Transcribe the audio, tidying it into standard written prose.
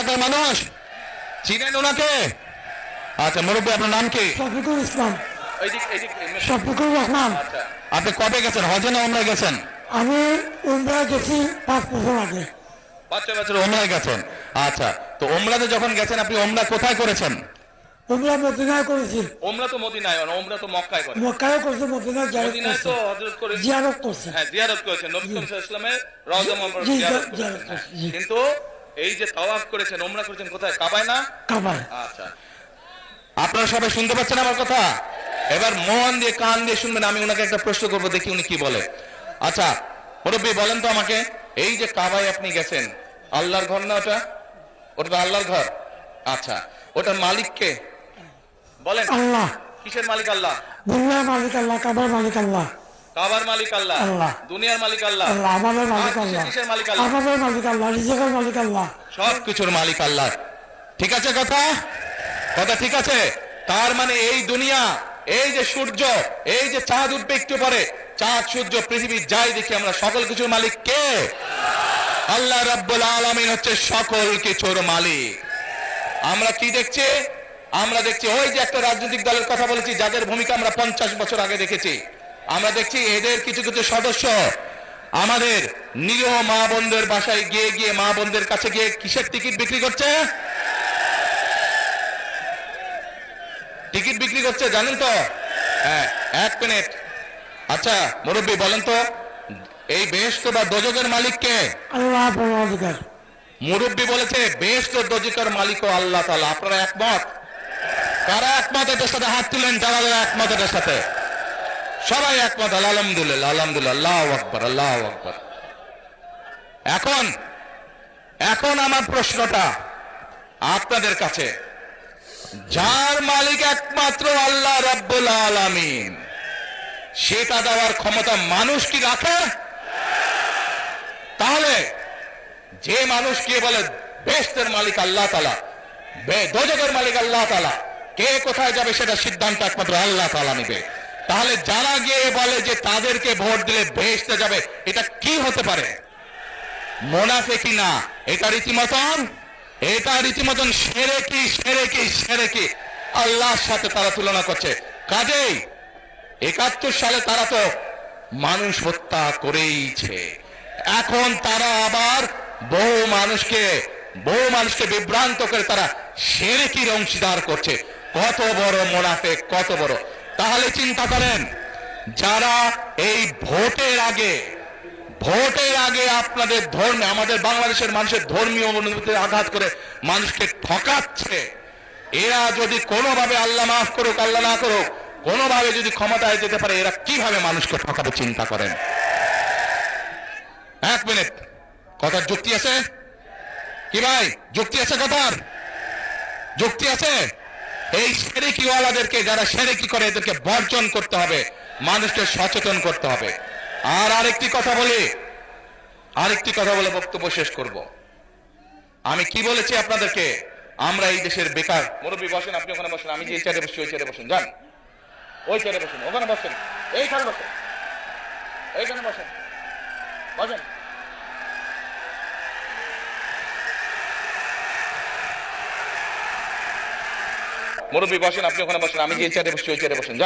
এলাকার মানুষ চিনেন ওনাকে? আচ্ছা মুরব্বী, আপনার নাম কি? শফিকুল ইসলাম। শফিকুর রহমান। আচ্ছা, আপনি কবে গেছেন, হজে না ওমরায় গেছেন? আমি উমরায় গেছি 5 বছর আগে। 5 বছর ওমরায় গেছেন। আচ্ছা, তো ওমরাতে যখন গেছেন আপনি ওমরা কোথায় করেছেন? উমরা মদিনায় করেছি। ওমরা তো মদিনায়, ওমরা তো মক্কায় করেন। মক্কায় করেছি, মদিনায় মদিনায় তো হযরত করে জিয়ারত করছি। হ্যাঁ, জিয়ারত করেছেন, নবী সাল্লাল্লাহু আলাইহি ওয়াসাল্লামের রওজা মুবারক জিয়ারত করেছেন। কিন্তু এই যে তাওয়াফ করেছেন, ওমরা করেছেন কোথায়? কাবায় না? কাবায়। আচ্ছা, আপনারা সবাই শুনতে পাচ্ছেন আমার কথা? এবার মন দিয়ে কান দিয়ে শুনবেন। আমি ওনাকে একটা প্রশ্ন করবো, দেখি উনি কি বলে। আচ্ছা মুরব্বী, বলেন তো আমাকে, এই যে কাবায় আপনি গেছেন, আল্লাহর ঘর না ওটা? ওটা তো আল্লাহর ঘর। আচ্ছা, ওটার মালিক কে বলেন? আল্লাহ। কিসের মালিক? আল্লাহ। দুনিয়ার মালিক আল্লাহ, কাবার মালিক আল্লাহ। কাবার মালিক আল্লাহ, আল্লাহ। দুনিয়ার মালিক আল্লাহ, আল্লাহ। আমাদের মালিক আল্লাহ। কিসের মালিক আল্লাহ? আমাদের মালিক আল্লাহ, রিজিকের মালিক আল্লাহ, সব কিছুর মালিক আল্লাহ। ঠিক আছে কথা? কথা ঠিক আছে? তার মানে এই দুনিয়া, এই যে সূর্য, এই যে চাঁদ উঠবে একটু পরে, চাঁদ সূর্য পৃথিবী যাই দেখি, আমরা সকল কিছুর মালিক কে? আল্লাহ রাব্বুল আলামিন হচ্ছে সকল কিছুর মালিক। আমরা কি দেখছি? আমরা দেখছি ওই যে একটা রাজনৈতিক দলের কথা বলেছি, যাদের ভূমিকা আমরা 50 বছর আগে দেখেছি। আমরা দেখছি এদের কিছু কিছু সদস্য আমাদের নিরীহ মা বোনদের বাসায় গিয়ে গিয়ে, মা বোনদের কাছে গিয়ে কিসের টিকিট বিক্রি করছে? টিকিট বিক্রি করছে, জানেন তো? হ্যাঁ, 1 মিনিট। আচ্ছা মুরব্বী, বলেন তো এই বেহেশত বা দোজখের মালিক কে? আল্লাহ পরমাধিকার। মুরব্বী বলেছে বেহেশত দোজখের মালিকও আল্লাহ তাআলা। আপনারা একমত? কারা একমত এটার সাথে হাত তুলেন, যারা যারা একমত এটার সাথে? সবাই একমত, আলহামদুলিল্লাহ, আলহামদুলিল্লাহ, আল্লাহু আকবার, আল্লাহু আকবার। এখন আমার প্রশ্নটা আপনাদের কাছে, যার মালিক একমাত্র আল্লাহ রাব্বুল আলামিন, সেটা দেওয়ার ক্ষমতা মানুষ কি রাখে? তাহলে যে মানুষ কে বলে বেহেশতের মালিক আল্লাহ তাআলা, দোজখের মালিক আল্লাহ তাআলা, কে কোথায় যাবে সেটা সিদ্ধান্ত একমাত্র আল্লাহ তাআলা নেবে। তাহলে যারা গিয়ে বলে যে তাদেরকে ভোট দিলে বেহেশতে যাবে, এটা কি হতে পারে? মুনাফিকি না, এটা রীতিমতন শিরকি, শিরকি, শিরকি। আল্লাহর সাথে তারা তুলনা করছে। কাজেই 71 সালে তারা তো মানুষ হত্যা করেইছে। এখন তারা আবার বহু মানুষকে বিভ্রান্ত করে তারা শিরকির অংশীদার করছে। কত বড় মুনাফিক, কত বড়! তাহলে চিন্তা করেন, যারা এই ভোটের আগে আপনাদের ধর্মে, আমাদের বাংলাদেশের মানুষের ধর্মীয় অনুভূতিতে আঘাত করে মানুষকে ঠকাচ্ছে, এরা যদি কোনোভাবে, আল্লাহ মাফ করুক, আল্লাহ না করুক, কোনোভাবে যদি ক্ষমতায় যেতে পারে, এরা কিভাবে মানুষকে ঠকাবে চিন্তা করেন। 1 মিনিট, কথার যুক্তি আছে কি ভাই? যুক্তি আছে কথার? যুক্তি আছে? এই শিরকিওয়ালাদেরকে, যারা শিরকি করে, এদেরকে বর্জন করতে হবে, মানুষকে সচেতন করতে হবে। আর আরেকটি কথা বলে বক্তব্য শেষ করব। আমি কি বলেছি আপনাদেরকে? আমরা এই দেশের বেকার। মুরব্বী বসেন, আপনি ওখানে বসেন, আমি যে চেয়ারে বসছি ওই চেয়ারে বসেন, যান ওই চেয়ারে বসেন, ওখানে বসেন, এইখানে বসেন, এইখানে বসেন, বসেন। মুরব্বী বসেন, আপনি ওখানে বসেন, আমি যে চেয়ারে বসছি ওই চেয়ারে বসেন, যান।